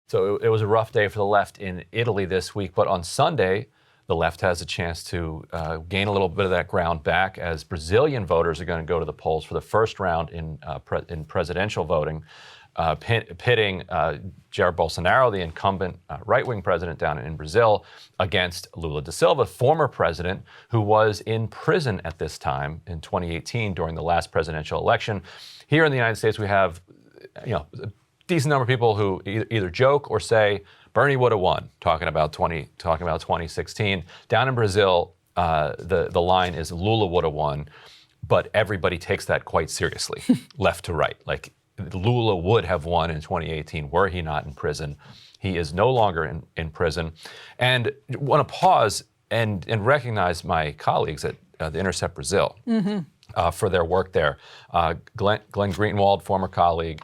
So it was a rough day for the left in Italy this week, but on Sunday, the left has a chance to gain a little bit of that ground back as Brazilian voters are going to go to the polls for the first round in presidential voting, pitting Jair Bolsonaro, the incumbent right-wing president down in Brazil, against Lula da Silva, former president who was in prison at this time in 2018 during the last presidential election. Here in the United States, we have, a decent number of people who either joke or say Bernie would have won, talking about 2016. Down in Brazil, the line is Lula would have won, but everybody takes that quite seriously, left to right. Like Lula would have won in 2018 were he not in prison. He is no longer in prison. And I want to pause and recognize my colleagues at The Intercept Brazil for their work there. Glenn Greenwald, former colleague,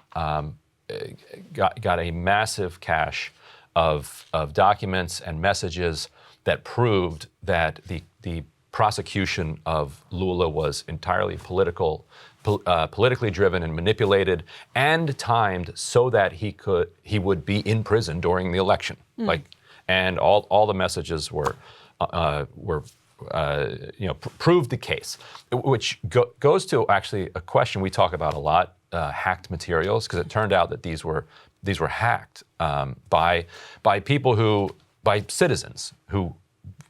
got a massive cache of documents and messages that proved that the prosecution of Lula was entirely politically driven and manipulated and timed so that he would be in prison during the election. And all the messages proved the case, which goes to actually a question we talk about a lot. Hacked materials, because it turned out that these were hacked by citizens who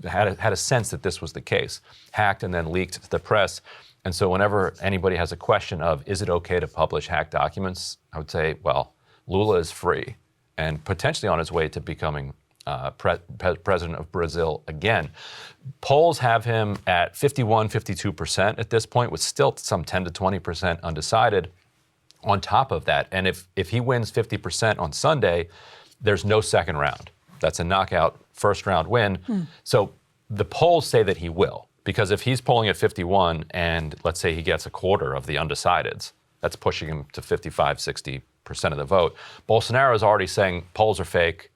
had a sense that this was the case, hacked and then leaked to the press. And so whenever anybody has a question of is it okay to publish hacked documents, I would say, well, Lula is free and potentially on his way to becoming president of Brazil again. Polls have him at 52% at this point, with still some 10 to 20% undecided on top of that. And if he wins 50% on Sunday, there's no second round. That's a knockout first round win. So the polls say that he will, because if he's polling at 51 and let's say he gets a quarter of the undecideds, that's pushing him to 55, 60% of the vote. Bolsonaro is already saying polls are fake.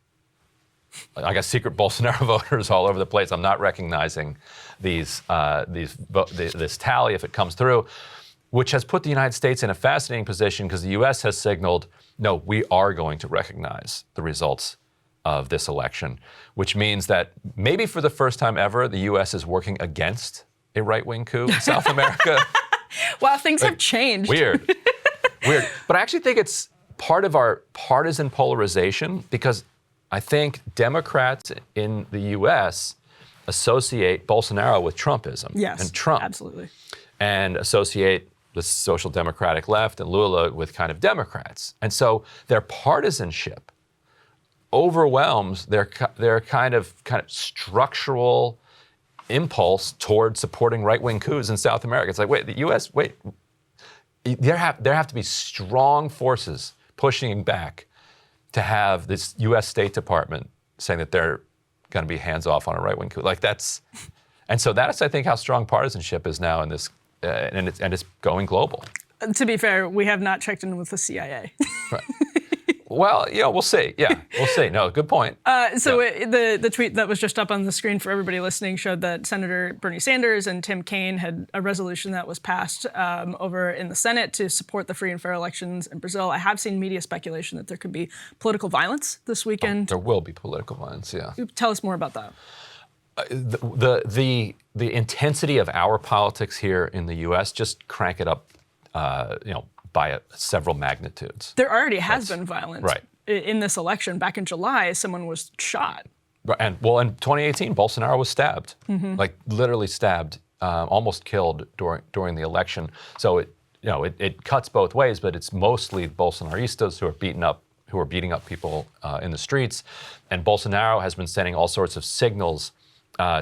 I got secret Bolsonaro voters all over the place. I'm not recognizing this tally if it comes through, which has put the United States in a fascinating position because the U.S. has signaled, no, we are going to recognize the results of this election, which means that maybe for the first time ever, the U.S. is working against a right-wing coup in South America. Wow, things have changed. Weird. But I actually think it's part of our partisan polarization, because I think Democrats in the U.S. associate Bolsonaro with Trumpism. Yes, and Trump. Absolutely. And associate the social democratic left and Lula with kind of Democrats. And so their partisanship overwhelms their kind of structural impulse toward supporting right-wing coups in South America. It's like, there have to be strong forces pushing back to have this U.S. State Department saying that they're going to be hands off on a right-wing coup. And so that's, I think, how strong partisanship is now in this, and it's going global. To be fair, we have not checked in with the CIA. Right. Well, we'll see. Yeah, we'll see. No, good point. The tweet that was just up on the screen for everybody listening showed that Senator Bernie Sanders and Tim Kaine had a resolution that was passed over in the Senate to support the free and fair elections in Brazil. I have seen media speculation that there could be political violence this weekend. There will be political violence, yeah. Tell us more about that. The intensity of our politics here in the U.S. just crank it up, by several magnitudes. There already has been violence. Right. In this election. Back in July, someone was shot. Right. And in 2018, Bolsonaro was stabbed, literally stabbed, almost killed during the election. So it cuts both ways, but it's mostly Bolsonaristas who are beating up people in the streets, and Bolsonaro has been sending all sorts of signals.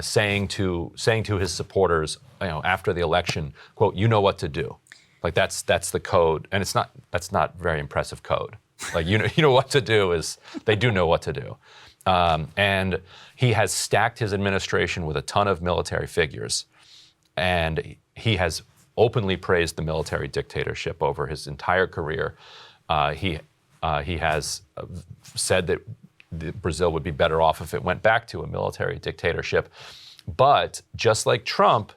Saying to his supporters, after the election, quote, "You know what to do." Like that's the code, and that's not very impressive code. Like you know what to do is they do know what to do, and he has stacked his administration with a ton of military figures, and he has openly praised the military dictatorship over his entire career. He has said that Brazil would be better off if it went back to a military dictatorship. But just like Trump,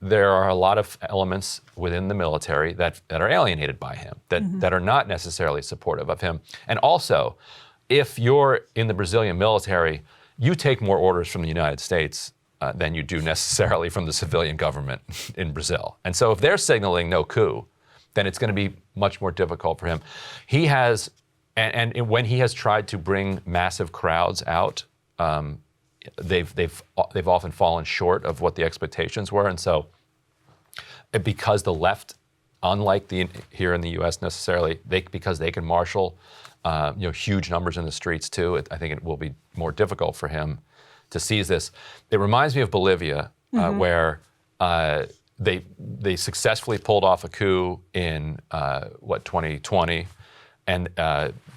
there are a lot of elements within the military that are alienated by him, that are not necessarily supportive of him. And also, if you're in the Brazilian military, you take more orders from the United States than you do necessarily from the civilian government in Brazil. And so if they're signaling no coup, then it's going to be much more difficult for him. He has, and when he has tried to bring massive crowds out, they've often fallen short of what the expectations were. And so because the left, unlike here in the U.S. necessarily, because they can marshal huge numbers in the streets too, I think it will be more difficult for him to seize this. It reminds me of Bolivia, where they successfully pulled off a coup in 2020, and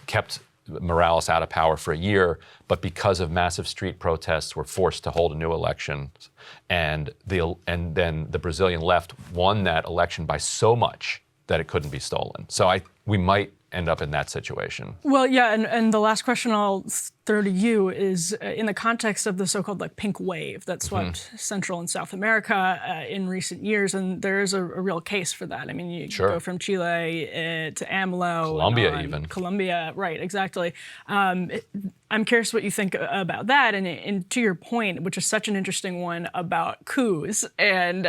kept Morales out of power for a year, but because of massive street protests, were forced to hold a new election, and then the Brazilian left won that election by so much that it couldn't be stolen. So we might end up in that situation. Well, yeah, and the last question I'll throw to you is in the context of the so-called pink wave that swept Central and South America in recent years, and there is a real case for that. I mean, you go from Chile to AMLO, Colombia, right? Exactly. I'm curious what you think about that, and to your point, which is such an interesting one about coups and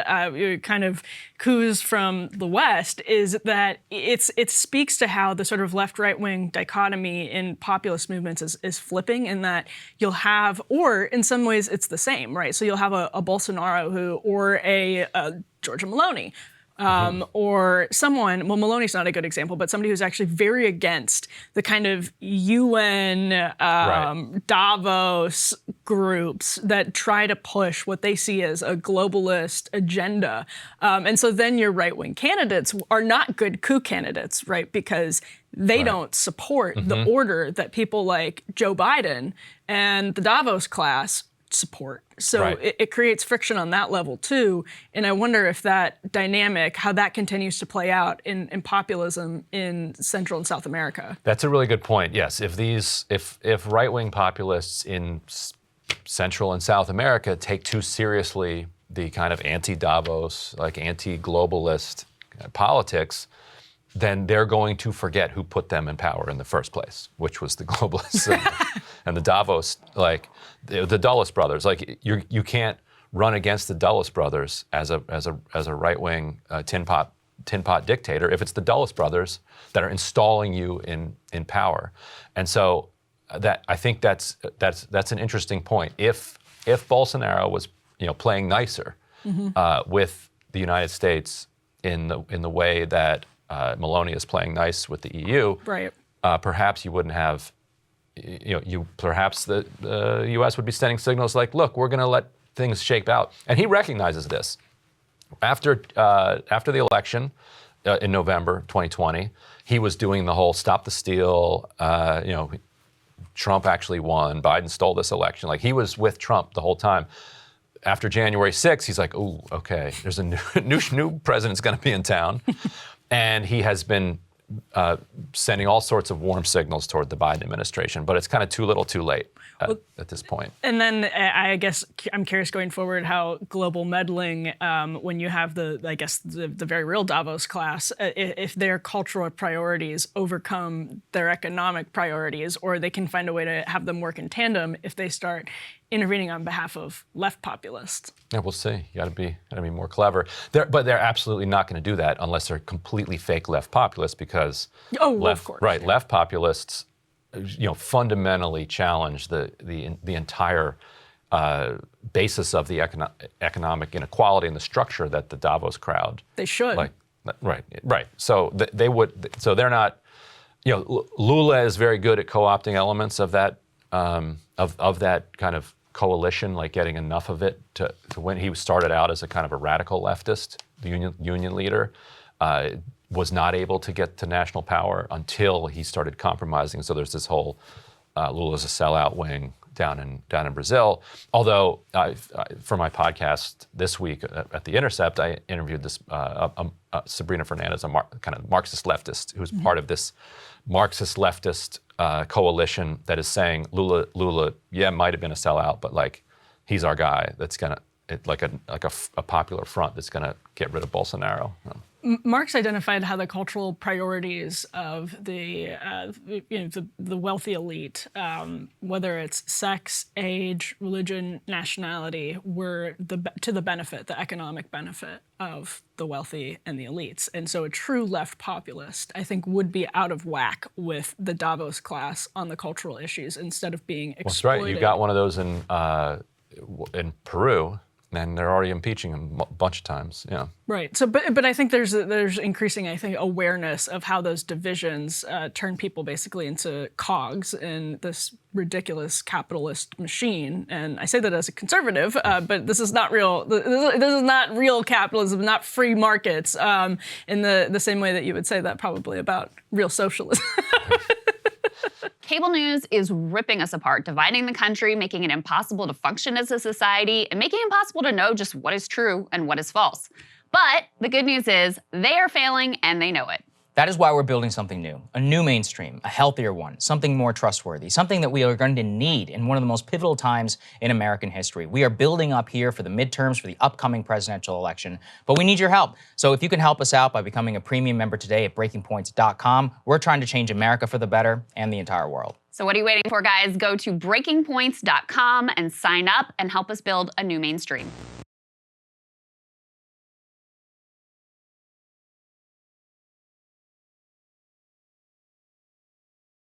kind of coups from the West, is that it speaks to how the sort of left-right wing dichotomy in populist movements is flipping, in that you'll have, or in some ways it's the same, right? So you'll have a Bolsonaro or a Giorgia Meloni. Or someone, well, Maloney's not a good example, but somebody who's actually very against the kind of UN, Davos groups that try to push what they see as a globalist agenda. And so then your right-wing candidates are not good coup candidates, right? Because they don't support the order that people like Joe Biden and the Davos class support. So it creates friction on that level too. And I wonder if that dynamic, how that continues to play out in populism in Central and South America. That's a really good point. Yes, if right-wing populists in Central and South America take too seriously the kind of anti-Davos, anti-globalist politics, then they're going to forget who put them in power in the first place, which was the globalists and the Davos, the Dulles brothers. You can't run against the Dulles brothers as a right-wing tin pot dictator if it's the Dulles brothers that are installing you in power. And so I think that's an interesting point. If Bolsonaro was playing nicer with the United States in the way that Meloni is playing nice with the EU, perhaps you wouldn't have, perhaps the U.S. would be sending signals like, look, we're going to let things shape out. And he recognizes this. After the election in November 2020, he was doing the whole stop the steal, Trump actually won, Biden stole this election. He was with Trump the whole time. After January 6th, he's like, ooh, okay, there's a new president's going to be in town. And he has been sending all sorts of warm signals toward the Biden administration, but it's kind of too little too late at this point. And then I guess I'm curious going forward how global meddling, when you have the very real Davos class, if their cultural priorities overcome their economic priorities, or they can find a way to have them work in tandem if they start intervening on behalf of left populists. Yeah, we'll see. You got to be more clever. But they're absolutely not going to do that unless they're completely fake left populists, because of course, left populists, fundamentally challenge the entire basis of the economic inequality and the structure that the Davos crowd. They should. Right. So they would. So they're not. Lula is very good at co-opting elements of that of that kind of coalition, getting enough of it to when he started out as a kind of a radical leftist, the union leader, was not able to get to national power until he started compromising. So there's this whole Lula's a sellout wing down in Brazil. Although for my podcast this week at The Intercept, I interviewed this Sabrina Fernandez, a kind of Marxist leftist who's part of this Marxist leftist coalition that is saying Lula, might have been a sellout, but he's our guy that's gonna a popular front that's gonna get rid of Bolsonaro. Marx identified how the cultural priorities of the the wealthy elite, whether it's sex, age, religion, nationality, were to the benefit, the economic benefit of the wealthy and the elites. And so a true left populist, I think, would be out of whack with the Davos class on the cultural issues instead of being exploited. That's right. You got one of those in Peru. And they're already impeaching him a bunch of times. Yeah. Right. So, but I think there's increasing, I think, awareness of how those divisions turn people basically into cogs in this ridiculous capitalist machine. And I say that as a conservative, but this is not real. This is not real capitalism, not free markets. In the same way that you would say that probably about real socialism. Cable news is ripping us apart, dividing the country, making it impossible to function as a society, and making it impossible to know just what is true and what is false. But the good news is they are failing and they know it. That is why we're building something new, a new mainstream, a healthier one, something more trustworthy, something that we are going to need in one of the most pivotal times in American history. We are building up here for the midterms, for the upcoming presidential election, but we need your help. So if you can help us out by becoming a premium member today at breakingpoints.com, we're trying to change America for the better and the entire world. So what are you waiting for, guys? Go to breakingpoints.com and sign up and help us build a new mainstream.